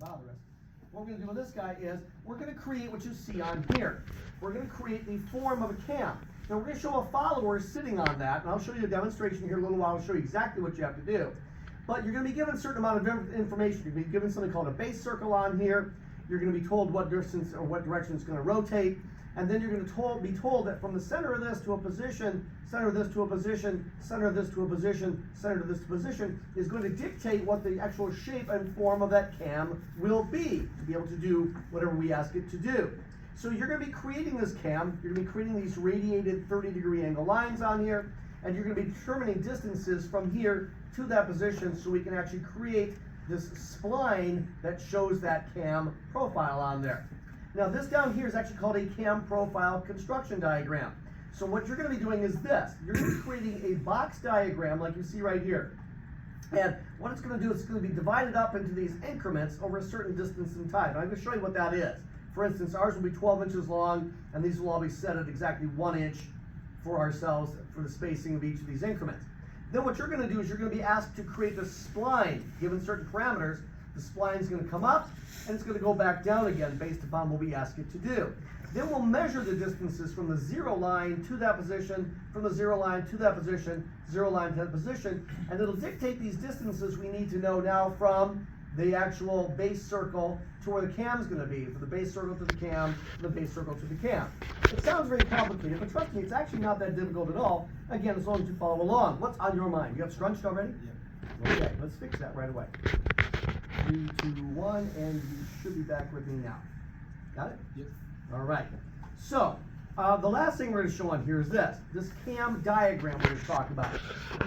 bother us. What we're going to do with this guy is we're going to create what you see on here. We're going to create the form of a cam. Now we're going to show a follower sitting on that, and I'll show you a demonstration here in a little while. I'll show you exactly what you have to do. But you're going to be given a certain amount of information. You're going to be given something called a base circle on here. You're going to be told what distance or what direction it's going to rotate. And then you're going to be told that from the center of this to a position, center of this to a position, center of this to a position, center of this to a position is going to dictate what the actual shape and form of that cam will be to be able to do whatever we ask it to do. So you're going to be creating this cam. You're going to be creating these radiated 30-degree angle lines on here, and you're going to be determining distances from here to that position so we can actually create this spline that shows that cam profile on there. Now this down here is actually called a cam profile construction diagram. So what you're going to be doing is this. You're going to be creating a box diagram like you see right here. And what it's going to do is it's going to be divided up into these increments over a certain distance in time. And I'm going to show you what that is. For instance, ours will be 12 inches long, and these will all be set at exactly 1 inch for ourselves for the spacing of each of these increments. Then what you're going to do is you're going to be asked to create the spline. Given certain parameters, the spline is going to come up, and it's going to go back down again based upon what we ask it to do. Then we'll measure the distances from the 0 line to that position, from the 0 line to that position, 0 line to that position, and it'll dictate these distances we need to know now from the actual base circle to where the cam is going to be, from the base circle to the cam, from the base circle to the cam. It sounds very complicated, but trust me, it's actually not that difficult at all. Again, as long as you follow along. What's on your mind? You have scrunched already? Yeah. Okay, let's fix that right away. 3, 2, 1, and you should be back with me now. Got it? Yep. All right. So, the last thing we're going to show on here is this cam diagram we're going to talk about.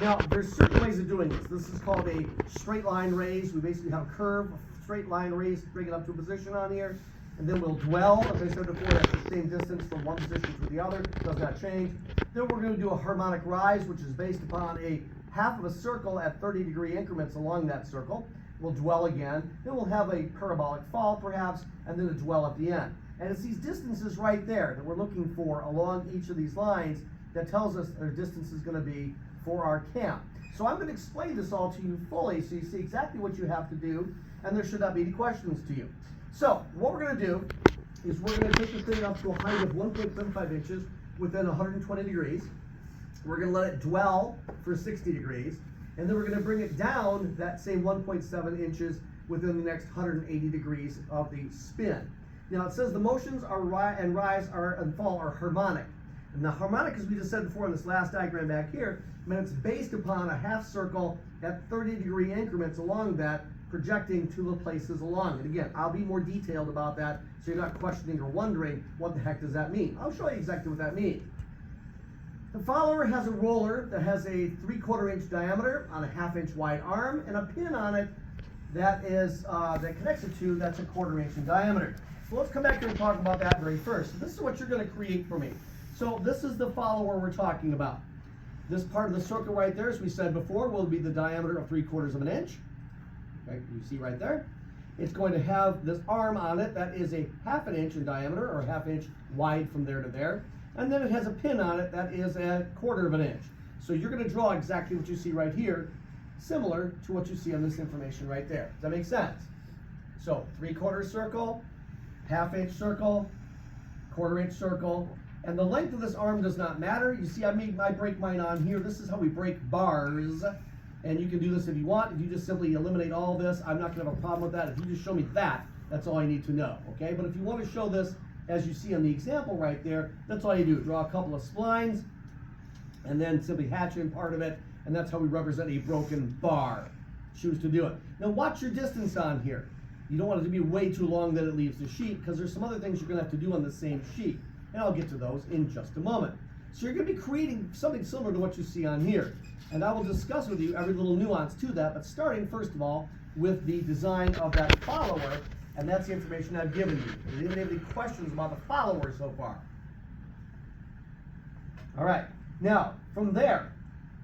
Now, there's certain ways of doing this. This is called a straight line raise. We basically have a curve, a straight line raise, bring it up to a position on here. And then we'll dwell, as I said before, that's the same distance from one position to the other, does not change. Then we're going to do a harmonic rise, which is based upon a half of a circle at 30-degree increments along that circle. We'll dwell again. Then we'll have a parabolic fall, perhaps, and then a dwell at the end. And it's these distances right there that we're looking for along each of these lines that tells us our distance is going to be for our cam. So I'm going to explain this all to you fully so you see exactly what you have to do, and there should not be any questions to you. So what we're going to do is we're going to take the thing up to a height of 1.75 inches within 120 degrees. We're going to let it dwell for 60 degrees, and then we're going to bring it down that same 1.7 inches within the next 180 degrees of the spin. Now it says the motions are rise and fall are harmonic. And the harmonic, as we just said before in this last diagram back here, means it's based upon a half circle at 30-degree increments along that, projecting to the places along it. Again, I'll be more detailed about that so you're not questioning or wondering what the heck does that mean. I'll show you exactly what that means. The follower has a roller that has a 3/4 inch diameter on a 1/2 inch wide arm and a pin on it that is that connects it to that's a 1/4 inch in diameter. So let's come back here and talk about that very first. So this is what you're going to create for me. So this is the follower we're talking about. This part of the circle right there, as we said before, will be the diameter of 3/4 of an inch. Okay, you see right there. It's going to have this arm on it that is a 1/2 inch in diameter or 1/2 inch wide from there to there. And then it has a pin on it that is a 1/4 inch. So you're going to draw exactly what you see right here, similar to what you see on this information right there. Does that make sense? So 3/4 circle, 1/2 inch circle, 1/4 inch circle, and the length of this arm does not matter. You see, I break mine on here. This is how we break bars, and you can do this if you want. If you just simply eliminate all this, I'm not going to have a problem with that. If you just show me that, that's all I need to know, okay? But if you want to show this, as you see on the example right there, that's all you do. Draw a couple of splines, and then simply hatch in part of it, and that's how we represent a broken bar. Choose to do it. Now watch your distance on here. You don't want it to be way too long that it leaves the sheet, because there's some other things you're going to have to do on the same sheet. And I'll get to those in just a moment. So you're going to be creating something similar to what you see on here. And I will discuss with you every little nuance to that, but starting first of all with the design of that follower, and that's the information I've given you. Does anybody have any questions about the follower so far? All right. Now, from there,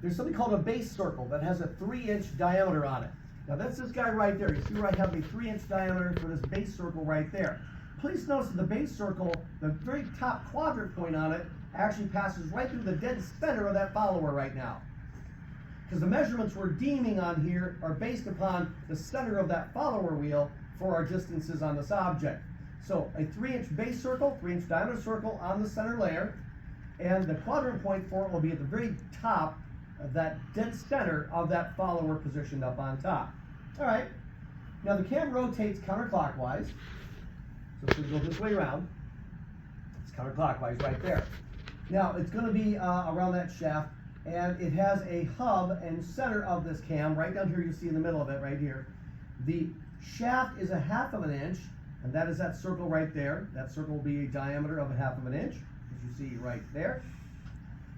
there's something called a base circle that has a 3-inch diameter on it. Now that's this guy right there. You see where I have the 3-inch diameter for this base circle right there. Please notice that the base circle, the very top quadrant point on it, actually passes right through the dead center of that follower right now. Because the measurements we're deeming on here are based upon the center of that follower wheel for our distances on this object. So a 3-inch base circle, 3-inch diameter circle on the center layer, and the quadrant point for it will be at the very top of that dead center of that follower positioned up on top. All right, now the cam rotates counterclockwise, so it's going to go this way around. It's counterclockwise right there. Now it's going to be around that shaft, and it has a hub and center of this cam right down here. You see in the middle of it right here. The shaft is 1/2 of an inch, and that is that circle right there. That circle will be a diameter of 1/2 of an inch, as you see right there.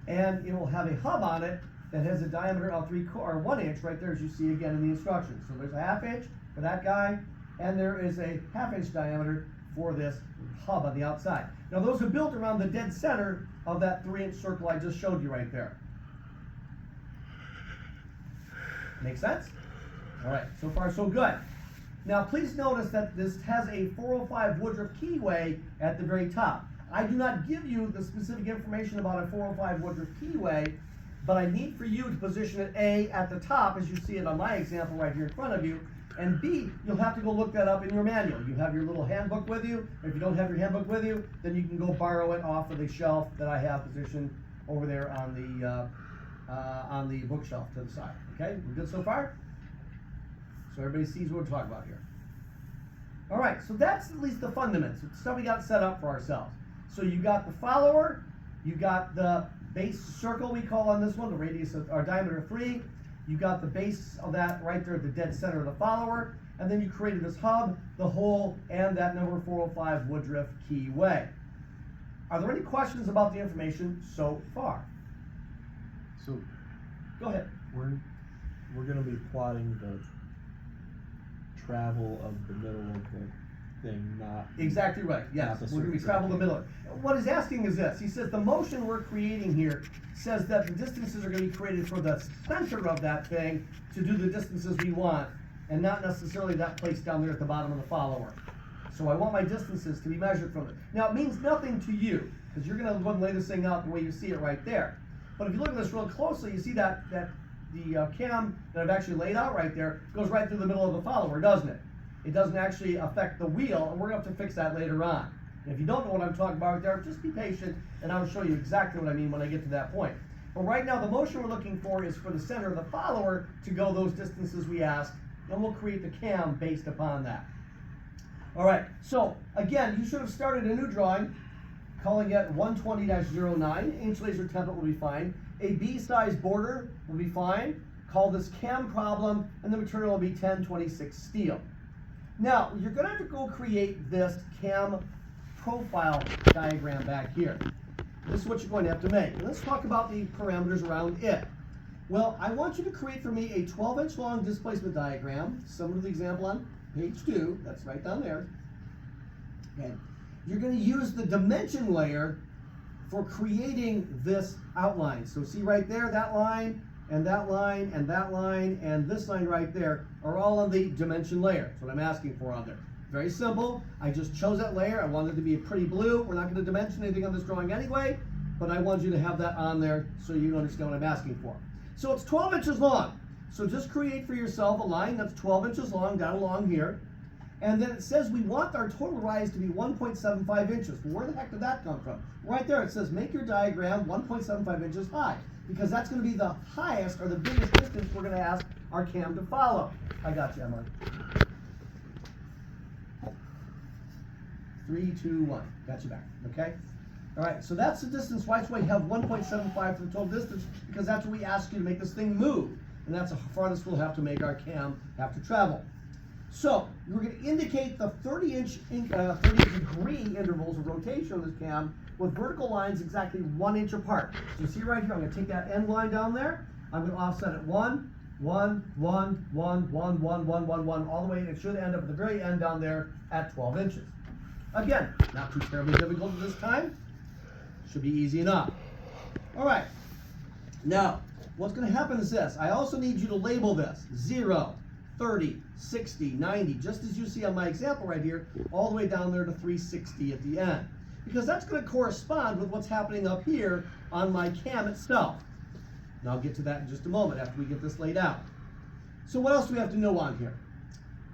And it will have a hub on it that has a diameter of 1 inch right there, as you see again in the instructions. So there's a 1/2 inch for that guy, and there is a 1/2 inch diameter for this hub on the outside. Now those are built around the dead center of that 3-inch circle I just showed you right there. Make sense? All right, so far so good. Now please notice that this has a 405 Woodruff keyway at the very top. I do not give you the specific information about a 405 Woodruff keyway, but I need for you to position it A at the top, as you see it on my example right here in front of you, and B, you'll have to go look that up in your manual. You have your little handbook with you. If you don't have your handbook with you, then you can go borrow it off of the shelf that I have positioned over there on the bookshelf to the side. Okay, we're good so far? So everybody sees what we're talking about here. All right, so that's at least the fundamentals. It's stuff we got set up for ourselves. So you got the follower, you got the base circle we call on this one, the radius of our diameter 3. You got the base of that right there at the dead center of the follower, and then you created this hub, the hole, and that number 405 Woodruff keyway. Are there any questions about the information so far? So Go ahead. we're going to be plotting the travel of the middle of the thing, not Exactly right. Yes, Not the we're going to surface travel the of middle. What he's asking is this. He says the motion we're creating here says that the distances are going to be created for the center of that thing to do the distances we want, and not necessarily that place down there at the bottom of the follower. So I want my distances to be measured from it. Now it means nothing to you, because you're going to go and lay this thing out the way you see it right there. But if you look at this real closely, you see that the cam that I've actually laid out right there goes right through the middle of the follower, doesn't it? It doesn't actually affect the wheel, and we're going to have to fix that later on. And if you don't know what I'm talking about right there, just be patient, and I'll show you exactly what I mean when I get to that point. But right now, the motion we're looking for is for the center of the follower to go those distances we asked, and we'll create the cam based upon that. All right, so again, you should have started a new drawing, calling it 120-09. Inch laser template will be fine. A B-size border will be fine. Call this cam problem, and the material will be 1026 steel. Now, you're going to have to go create this cam profile diagram back here. This is what you're going to have to make. And let's talk about the parameters around it. Well, I want you to create for me a 12-inch long displacement diagram, similar to the example on page 2. That's right down there. Okay. You're going to use the dimension layer for creating this outline. So see right there, that line, and that line, and that line, and this line right there are all on the dimension layer. That's what I'm asking for on there. Very simple. I just chose that layer. I wanted it to be a pretty blue. We're not going to dimension anything on this drawing anyway, but I want you to have that on there so you understand what I'm asking for. So it's 12 inches long. So just create for yourself a line that's 12 inches long down along here. And then it says we want our total rise to be 1.75 inches. Well, where the heck did that come from? Right there it says make your diagram 1.75 inches high, because that's going to be the highest or the biggest distance we're going to ask our cam to follow. I got you, Emily. 3, 2, 1. Got you back. Okay? All right, so that's the distance. That's why you have 1.75 for the total distance, because that's what we ask you to make this thing move. And that's the farthest we'll have to make our cam have to travel. So we're going to indicate the 30-degree intervals of rotation of this cam with vertical lines exactly 1 inch apart. So you see right here, I'm going to take that end line down there. I'm going to offset it 1, 1, 1, 1, 1, 1, 1, 1, 1, all the way, and it should end up at the very end down there at 12 inches. Again, not too terribly difficult at this time. Should be easy enough. All right. Now, what's going to happen is this. I also need you to label this 0, 30, 60, 90, just as you see on my example right here, all the way down there to 360 at the end. Because that's going to correspond with what's happening up here on my cam itself. And I'll get to that in just a moment after we get this laid out. So what else do we have to know on here?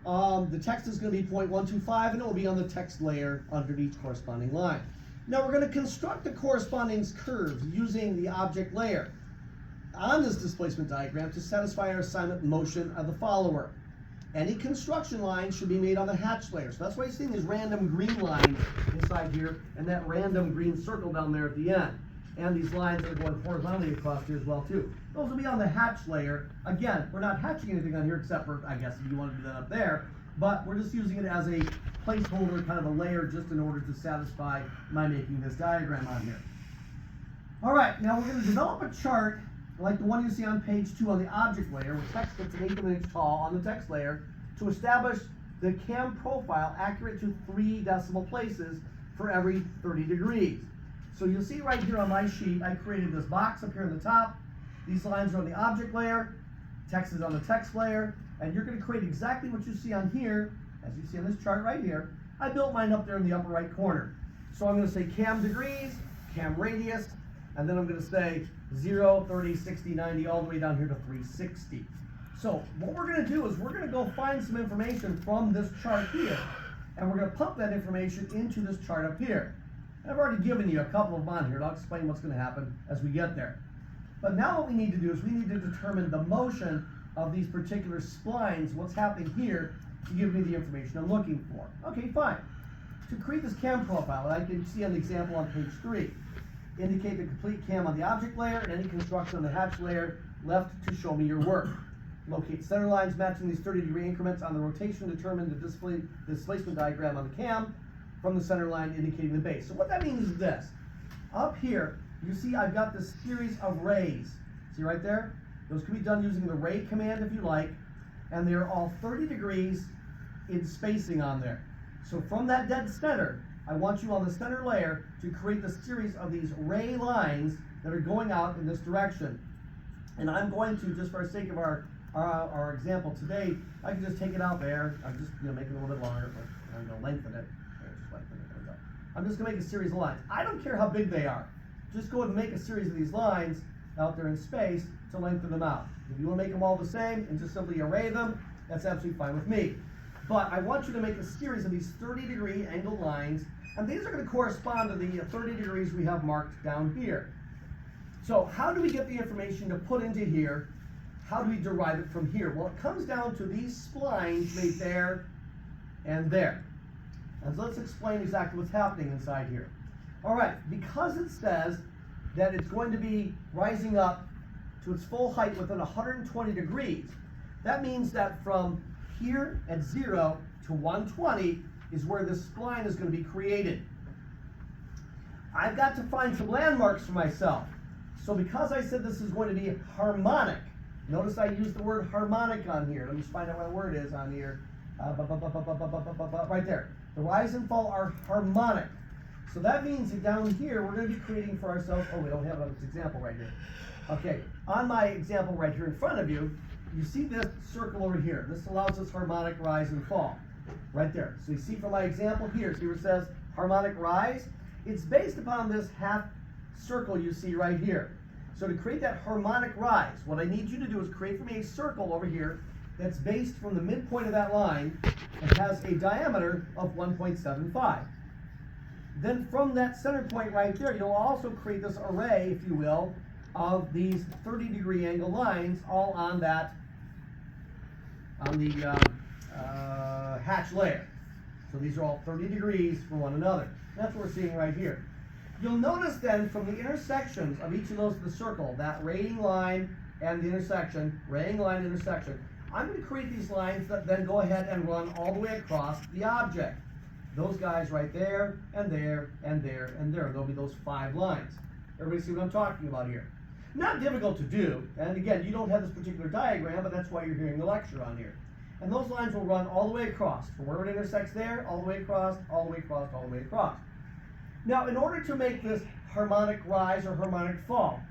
The text is going to be 0.125, and it will be on the text layer under each corresponding line. Now we're going to construct the corresponding curves using the object layer on this displacement diagram to satisfy our assignment motion of the follower. Any construction line should be made on the hatch layer. So that's why you're seeing these random green lines inside here and that random green circle down there at the end. And these lines are going horizontally across here as well too. Those will be on the hatch layer. Again, we're not hatching anything on here except for, I guess, if you want to do that up there. But we're just using it as a placeholder, kind of a layer, just in order to satisfy my making this diagram on here. All right, now we're going to develop a chart like the one you see on page 2 on the object layer, with text that's 1/8 of an inch tall on the text layer, to establish the cam profile accurate to 3 decimal places for every 30 degrees. So you'll see right here on my sheet, I created this box up here on the top. These lines are on the object layer, text is on the text layer, and you're going to create exactly what you see on here, as you see on this chart right here. I built mine up there in the upper right corner. So I'm going to say cam degrees, cam radius, and then I'm going to say 0, 30, 60, 90, all the way down here to 360. So what we're going to do is we're going to go find some information from this chart here, and we're going to pump that information into this chart up here. I've already given you a couple of them on here, and I'll explain what's going to happen as we get there. But now what we need to do is we need to determine the motion of these particular splines, what's happening here, to give me the information I'm looking for. Okay, fine. To create this cam profile, I can see on the example on page 3, indicate the complete cam on the object layer and any construction on the hatch layer left to show me your work. Locate center lines matching these 30-degree increments on the rotation, determine the displacement diagram on the cam from the center line indicating the base. So what that means is this. Up here, you see I've got this series of rays. See right there? Those can be done using the ray command if you like, and they're all 30 degrees in spacing on there. So from that dead center, I want you on the center layer to create the series of these ray lines that are going out in this direction. And I'm going to, just for the sake of our example today, I can just take it out there. I'm just make it a little bit longer, but I'm going to lengthen it. Just lengthen it. There we go. I'm just going to make a series of lines. I don't care how big they are. Just go ahead and make a series of these lines out there in space to lengthen them out. If you want to make them all the same and just simply array them, that's absolutely fine with me. But I want you to make a series of these 30-degree angled lines, and these are going to correspond to the 30 degrees we have marked down here. So how do we get the information to put into here? How do we derive it from here? Well, it comes down to these splines made there and there. And so let's explain exactly what's happening inside here. All right, because it says that it's going to be rising up to its full height within 120 degrees, that means that from here at 0 to 120 is where this spline is going to be created. I've got to find some landmarks for myself. So because I said this is going to be harmonic, notice I used the word harmonic on here. Let me just find out what the word is on here. Right there. The rise and fall are harmonic. So that means that down here we're going to be creating for ourselves, oh, we don't have an example right here. Okay, on my example right here in front of you, you see this circle over here. This allows us harmonic rise and fall. Right there. So you see from my example here, see where it says harmonic rise? It's based upon this half circle you see right here. So to create that harmonic rise, what I need you to do is create for me a circle over here that's based from the midpoint of that line and has a diameter of 1.75. Then from that center point right there, you'll also create this array, if you will, of these 30-degree angle lines all on that, on the hatch layer. So these are all 30 degrees from one another. That's what we're seeing right here. You'll notice then from the intersections of each of those in the circle, that raying line and the intersection, raying line, intersection, I'm going to create these lines that then go ahead and run all the way across the object. Those guys right there, and there, and there, and there. There'll be those 5 lines. Everybody see what I'm talking about here? Not difficult to do, and again, you don't have this particular diagram, but that's why you're hearing the lecture on here. And those lines will run all the way across, from where it intersects there, all the way across, all the way across, all the way across. Now, in order to make this harmonic rise or harmonic fall,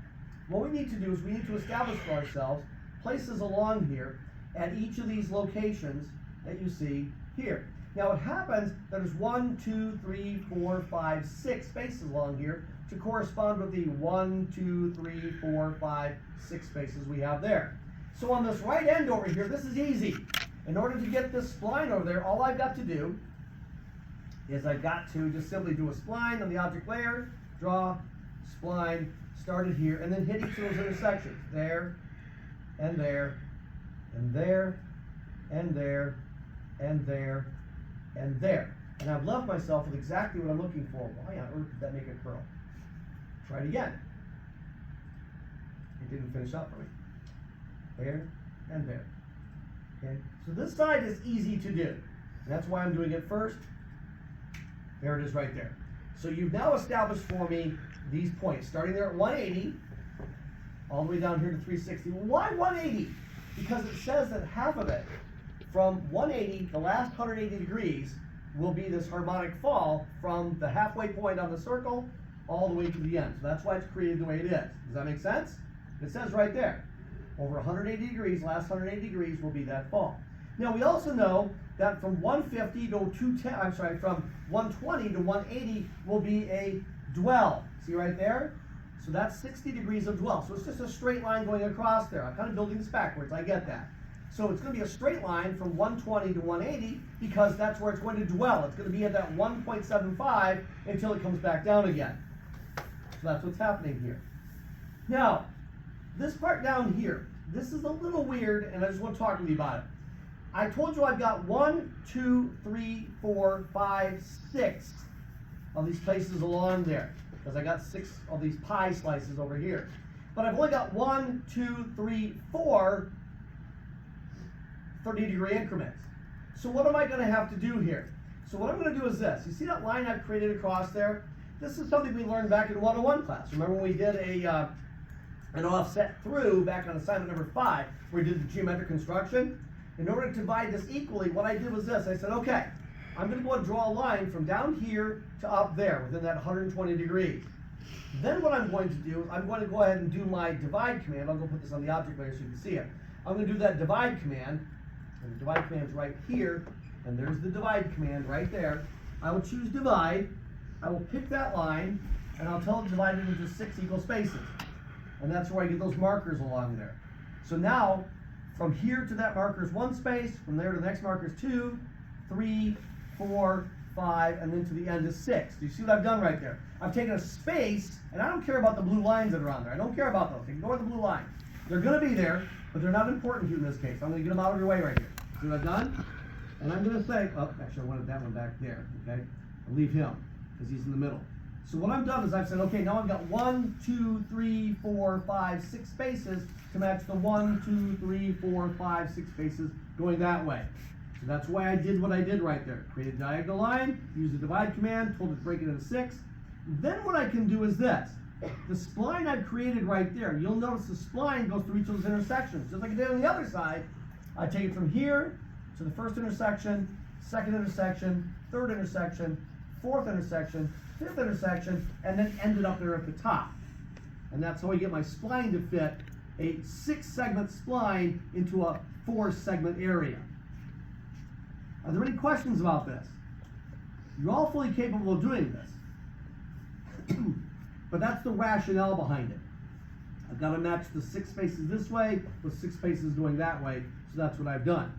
what we need to do is we need to establish for ourselves places along here at each of these locations that you see here. Now, it happens that there's 1, 2, 3, 4, 5, 6 spaces along here to correspond with the 1, 2, 3, 4, 5, 6 spaces we have there. So on this right end over here, this is easy. In order to get this spline over there, all I've got to do is I've got to just simply do a spline on the object layer, draw, spline, start it here, and then hit each of those intersections. There, and there, and there, and there, and there, and there. And I've left myself with exactly what I'm looking for. Why on earth did that make a curl? Try it again. It didn't finish up for me. There, and there. Okay, so this side is easy to do. And that's why I'm doing it first. There it is right there. So you've now established for me these points, starting there at 180, all the way down here to 360. Well, why 180? Because it says that half of it, from 180, the last 180 degrees, will be this harmonic fall from the halfway point on the circle all the way to the end. So that's why it's created the way it is. Does that make sense? It says right there, over 180 degrees, last 180 degrees will be that fall. Now we also know that from 150 to 210, I'm sorry, from 120 to 180 will be a dwell. See right there? So that's 60 degrees of dwell. So it's just a straight line going across there. I'm kind of building this backwards, I get that. So it's going to be a straight line from 120 to 180 because that's where it's going to dwell. It's going to be at that 1.75 until it comes back down again. So that's what's happening here. Now, this part down here, this is a little weird, and I just want to talk with you about it. I told you I've got 1, 2, 3, 4, 5, 6 of these places along there, because I got 6 of these pie slices over here. But I've only got 1, 2, 3, 4 30-degree increments. So what am I going to have to do here? So what I'm going to do is this. You see that line I've created across there? This is something we learned back in 101 class. Remember when we did an offset through back on assignment number 5, where we did the geometric construction? In order to divide this equally, what I did was this. I said, okay, I'm going to go and draw a line from down here to up there within that 120 degrees. Then what I'm going to do, I'm going to go ahead and do my divide command. I'll go put this on the object layer so you can see it. I'm going to do that divide command, and the divide command's right here, and there's the divide command right there. I will choose divide, I will pick that line, and I'll tell it to divide it into 6 equal spaces. And that's where I get those markers along there. So now, from here to that marker is 1 space, from there to the next marker is 2, 3, 4, 5, and then to the end is 6. Do you see what I've done right there? I've taken a space, and I don't care about the blue lines that are on there. I don't care about those. Ignore the blue line. They're going to be there, but they're not important to you in this case. I'm going to get them out of your way right here. See what I've done? And I'm going to say, oh, actually I wanted that one back there, okay? I'll leave him, because he's in the middle. So what I've done is I've said, okay, now I've got 1, 2, 3, 4, 5, 6 spaces to match the 1, 2, 3, 4, 5, 6 spaces going that way. So that's why I did what I did right there. Create a diagonal line, use the divide command, told it to break it into 6. Then what I can do is this. The spline I've created right there, you'll notice the spline goes through each of those intersections. Just like I did on the other side, I take it from here to the first intersection, second intersection, third intersection, fourth intersection, fifth intersection, and then ended up there at the top. And that's how I get my spline to fit a 6-segment spline into a 4-segment area. Are there any questions about this? You're all fully capable of doing this. But that's the rationale behind it. I've got to match the 6 spaces this way with 6 spaces going that way, so that's what I've done.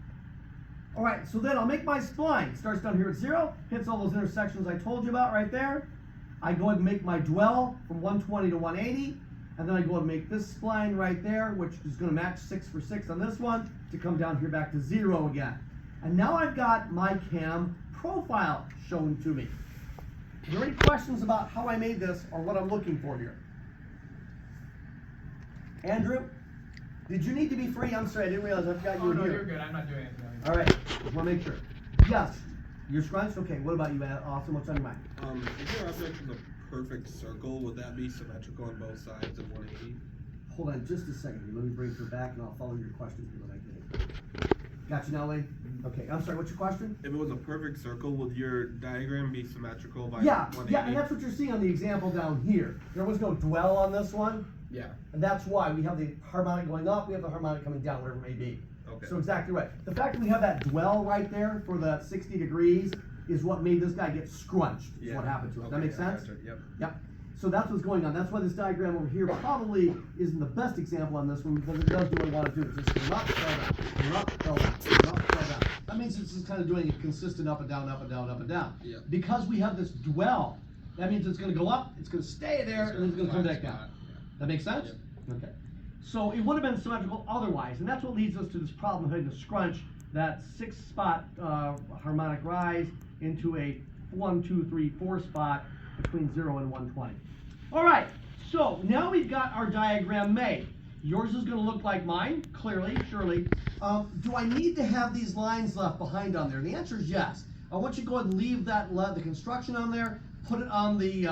All right, so then I'll make my spline. It starts down here at 0, hits all those intersections I told you about right there. I go ahead and make my dwell from 120 to 180, and then I go ahead and make this spline right there, which is going to match 6 for 6 on this one, to come down here back to 0 again. And now I've got my cam profile shown to me. Are there any questions about how I made this or what I'm looking for here? Andrew, did you need to be free? I'm sorry, I didn't realize I forgot you were no, here. you're good. I'm not doing anything. All right, just want to make sure. Yes, you're scrunched? Okay, what about you, man? Awesome, what's on your mind? If your object is a perfect circle, would that be symmetrical on both sides of 180? Hold on just a second. Let me bring her back and I'll follow your question here when I get it. Got you now, Lee? Okay, I'm sorry, what's your question? If it was a perfect circle, would your diagram be symmetrical by Yeah, 180? yeah, and that's what you're seeing on the example down here. There was no dwell on this one, Yeah. and that's why we have the harmonic going up, we have the harmonic coming down, whatever it may be. Okay. So exactly right. The fact that we have that dwell right there for the 60 degrees is what made this guy get scrunched, is Yeah. what happened to it. Does that Okay, make sense? gotcha. Yep. Yep. So that's what's going on. That's why this diagram over here probably isn't the best example on this one, because it does do what I want to do. It's just come up, fell down, come up, fell down, come up, fell down. That means it's just kind of doing a consistent up and down, up and down, up and down. Yeah. Because we have this dwell, that means it's gonna go up, it's gonna stay there, and then it's gonna come back down. That makes sense? Okay. So it would have been symmetrical otherwise, and that's what leads us to this problem of having to scrunch that 6-spot harmonic rise into a 1, 2, 3, 4 spot between 0 and 120. All right, so now we've got our diagram made. Yours is going to look like mine, clearly, surely. Do I need to have these lines left behind on there? And the answer is yes. I want you to go ahead and leave the construction on there, put it on the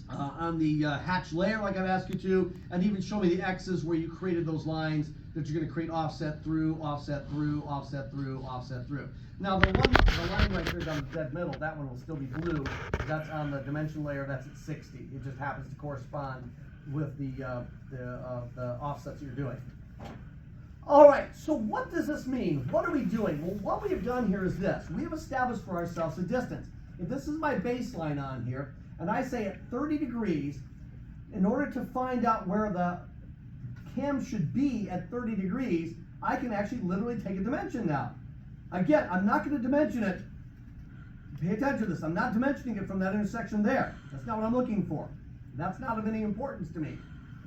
hatch layer like I've asked you to, and even show me the X's where you created those lines that you're going to create offset through, offset through, offset through, offset through. Now the line right there down the dead middle, that one will still be blue. That's on the dimension layer, that's at 60. It just happens to correspond with the offsets that you're doing. All right, so what does this mean? What are we doing? Well, what we have done here is this. We have established for ourselves a distance. If this is my baseline on here, and I say at 30 degrees, in order to find out where the cam should be at 30 degrees, I can actually literally take a dimension now. Again, I'm not going to dimension it. Pay attention to this. I'm not dimensioning it from that intersection there. That's not what I'm looking for. That's not of any importance to me.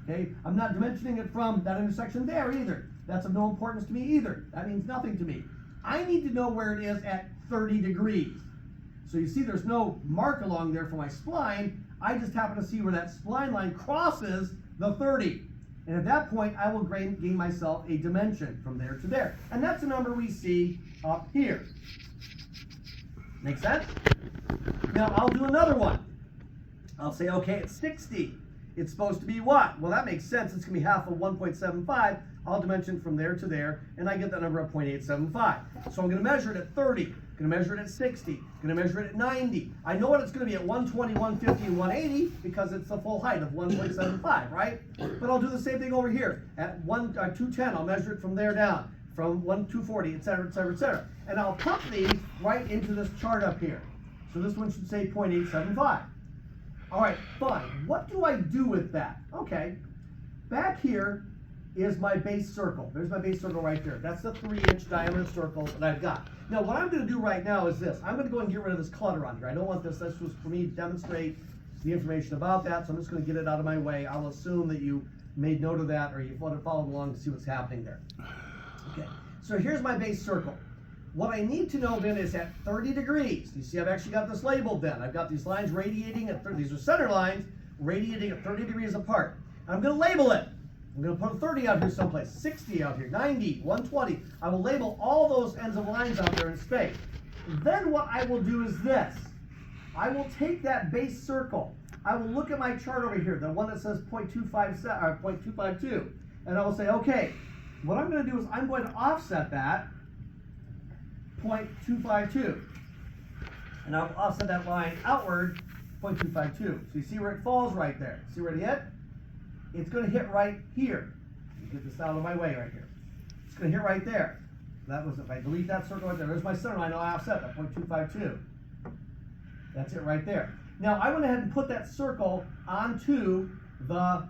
Okay? I'm not dimensioning it from that intersection there either. That's of no importance to me either. That means nothing to me. I need to know where it is at 30 degrees. So you see there's no mark along there for my spline. I just happen to see where that spline line crosses the 30. And at that point, I will gain myself a dimension from there to there. And that's the number we see up here. Make sense? Now I'll do another one. I'll say, okay, at 60, it's supposed to be what? Well, that makes sense. It's going to be half of 1.75. I'll dimension from there to there, and I get that number of 0.875. So I'm going to measure it at 30. Going to measure it at 60. Going to measure it at 90. I know what it's going to be at 120, 150, and 180 because it's the full height of 1.75, right? But I'll do the same thing over here. At 210, I'll measure it from there down, from 240, etc., etc., etc. And I'll put these right into this chart up here. So this one should say 0.875. All right, fine. What do I do with that? Okay, back here is my base circle. There's my base circle right there. That's the 3-inch diameter circle that I've got. Now, what I'm going to do right now is this. I'm going to go and get rid of this clutter on here. I don't want this. This was for me to demonstrate the information about that, so I'm just going to get it out of my way. I'll assume that you made note of that or you've followed along to see what's happening there. Okay, so here's my base circle. What I need to know then is at 30 degrees. You see, I've actually got this labeled then. I've got these lines radiating at 30. These are center lines radiating at 30 degrees apart. I'm going to label it. I'm going to put a 30 out here someplace, 60 out here, 90, 120. I will label all those ends of lines out there in space. Then what I will do is this. I will take that base circle. I will look at my chart over here, the one that says 0.257 or 0.252, and I will say, okay, what I'm going to do is I'm going to offset that 0.252, and I'll offset that line outward 0.252. So you see where it falls right there. See where it hit? It's going to hit right here. Get this out of my way right here. It's going to hit right there. That was, if I delete that circle right there, there's my center line. I'll offset that 0.252. That's it right there. Now I went ahead and put that circle onto the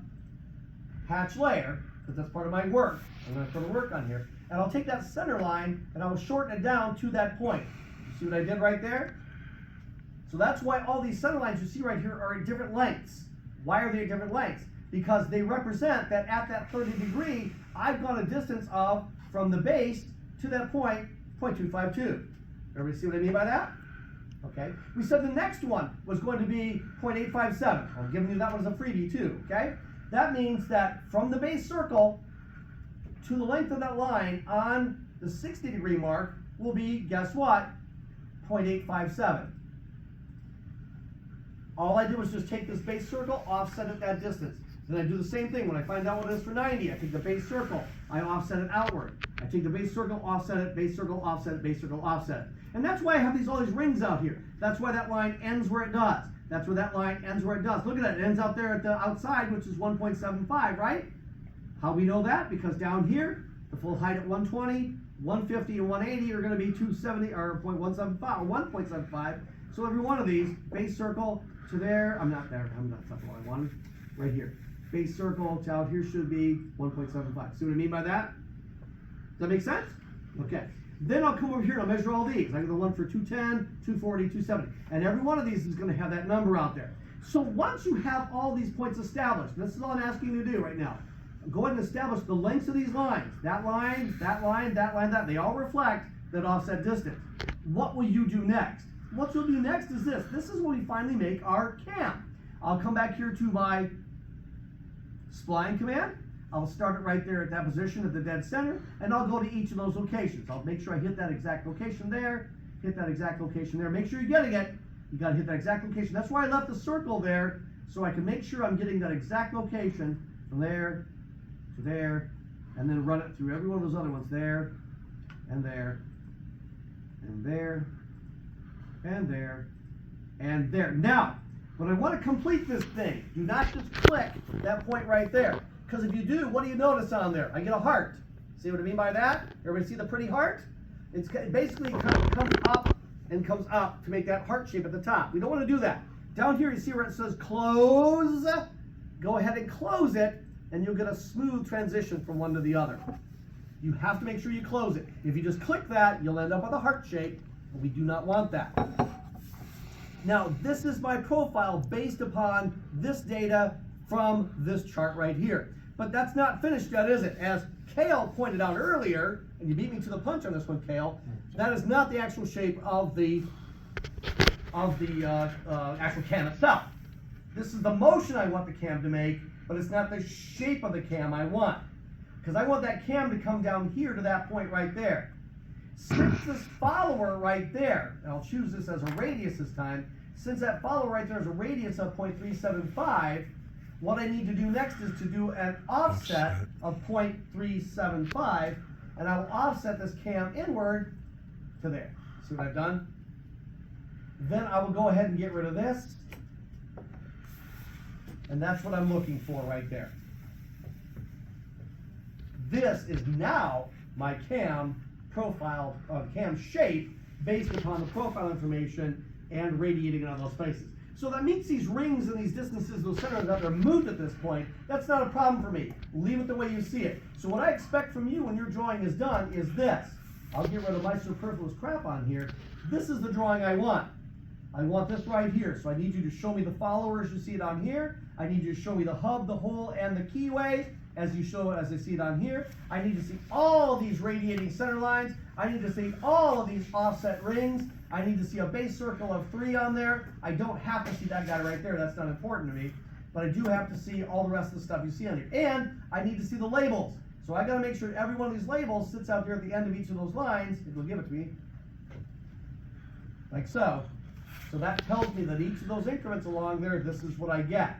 hatch layer because that's part of my work. I'm going to put a work on here, and I'll take that center line and I will shorten it down to that point. You see what I did right there? So that's why all these center lines you see right here are at different lengths. Why are they at different lengths? Because they represent that at that 30 degree, I've gone a distance of, from the base to that point, 0.252. Everybody see what I mean by that? Okay. We said the next one was going to be 0.857. I'm giving you that one as a freebie too, okay? That means that from the base circle to the length of that line on the 60 degree mark will be, guess what? 0.857. All I did was just take this base circle, offset it that distance. Then I do the same thing when I find out what it is for 90. I take the base circle, I offset it outward. I take the base circle, offset it, base circle, offset it, base circle, offset it. And that's why I have all these rings out here. That's why that line ends where it does. That's where that line ends where it does. Look at that, it ends out there at the outside, which is 1.75, right? How we know that? Because down here, the full height at 120, 150, and 180 are going to be 270 or 0.175 or 1.75. So every one of these, base circle to there, I'm not there, that's what I wanted, right here. Base circle to out here should be 1.75. See what I mean by that? Does that make sense? Okay. Then I'll come over here and I'll measure all these. I got the one for 210, 240, 270. And every one of these is going to have that number out there. So once you have all these points established, this is all I'm asking you to do right now. Go ahead and establish the lengths of these lines. That line, that line, that line, that. They all reflect that offset distance. What will you do next? What you'll do next is this. This is when we finally make our cam. I'll come back here to my spline command. I'll start it right there at that position at the dead center, and I'll go to each of those locations. I'll make sure I hit that exact location there, hit that exact location there. Make sure you're getting it. You gotta hit that exact location. That's why I left the circle there, so I can make sure I'm getting that exact location from there to there, and then run it through every one of those other ones there, and there, and there, and there, and there. Now, when I want to complete this thing, do not just click that point right there. Because if you do, what do you notice on there? I get a heart. See what I mean by that? Everybody see the pretty heart? It basically comes up and comes up to make that heart shape at the top. We don't want to do that. Down here, you see where it says close? Go ahead and close it, and you'll get a smooth transition from one to the other. You have to make sure you close it. If you just click that, you'll end up with a heart shape, but we do not want that. Now, this is my profile based upon this data from this chart right here. But that's not finished yet, is it? As Cale pointed out earlier, and you beat me to the punch on this one, Cale, that is not the actual shape of the actual cam itself. This is the motion I want the cam to make, but it's not the shape of the cam I want. Because I want that cam to come down here to that point right there. Since this follower right there, and I'll choose this as a radius this time, since that follower right there is a radius of 0.375, what I need to do next is to do an offset of 0.375, and I will offset this cam inward to there. See what I've done? Then I will go ahead and get rid of this, and that's what I'm looking for right there. This is now my cam profile, cam shape based upon the profile information and radiating in all those places. So that means these rings and these distances, those centers that are moved at this point, that's not a problem for me. Leave it the way you see it. So what I expect from you when your drawing is done is this. I'll get rid of my superfluous crap on here. This is the drawing I want. I want this right here. So I need you to show me the followers, you see it on here. I need you to show me the hub, the hole, and the keyway as I see it on here. I need to see all these radiating center lines. I need to see all of these offset rings. I need to see a base circle of 3 on there. I don't have to see that guy right there. That's not important to me. But I do have to see all the rest of the stuff you see on here. And I need to see the labels. So I got to make sure every one of these labels sits out there at the end of each of those lines. It will give it to me. Like so. So that tells me that each of those increments along there, this is what I get.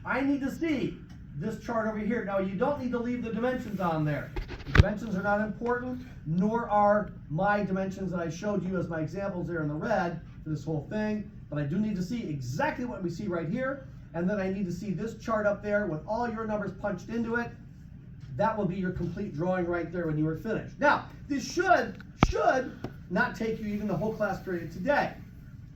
I need to see this chart over here. Now, you don't need to leave the dimensions on there. The dimensions are not important, nor are my dimensions that I showed you as my examples there in the red for this whole thing. But I do need to see exactly what we see right here. And then I need to see this chart up there with all your numbers punched into it. That will be your complete drawing right there when you are finished. Now, this should not take you even the whole class period today.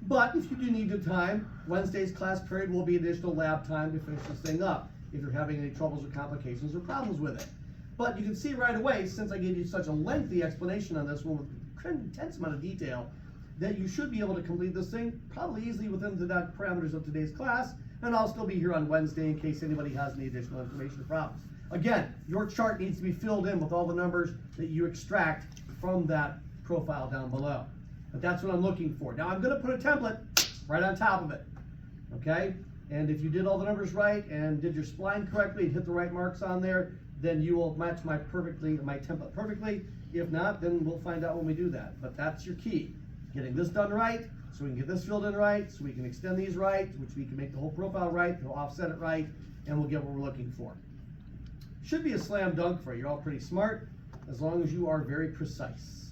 But if you do need the time, Wednesday's class period will be additional lab time to finish this thing up if you're having any troubles or complications or problems with it. But you can see right away, since I gave you such a lengthy explanation on this one with an intense amount of detail, that you should be able to complete this thing probably easily within the parameters of today's class, and I'll still be here on Wednesday in case anybody has any additional information or problems. Again, your chart needs to be filled in with all the numbers that you extract from that profile down below. But that's what I'm looking for. Now I'm going to put a template right on top of it, okay? And if you did all the numbers right and did your spline correctly and hit the right marks on there, then you will match my template perfectly. If not, then we'll find out when we do that. But that's your key. Getting this done right, so we can get this filled in right, so we can extend these right, which we can make the whole profile right, we'll offset it right, and we'll get what we're looking for. Should be a slam dunk for you. You're all pretty smart, as long as you are very precise.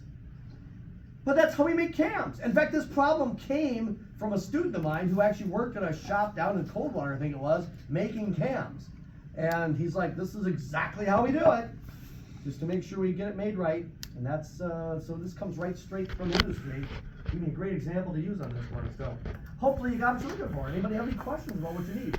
But that's how we make cams. In fact, this problem came from a student of mine who actually worked at a shop down in Coldwater, I think it was, making cams. And he's like, this is exactly how we do it, just to make sure we get it made right. And that's, so this comes right straight from industry. Give me a great example to use on this one. So hopefully you got what you're looking for. Anybody have any questions about what you need?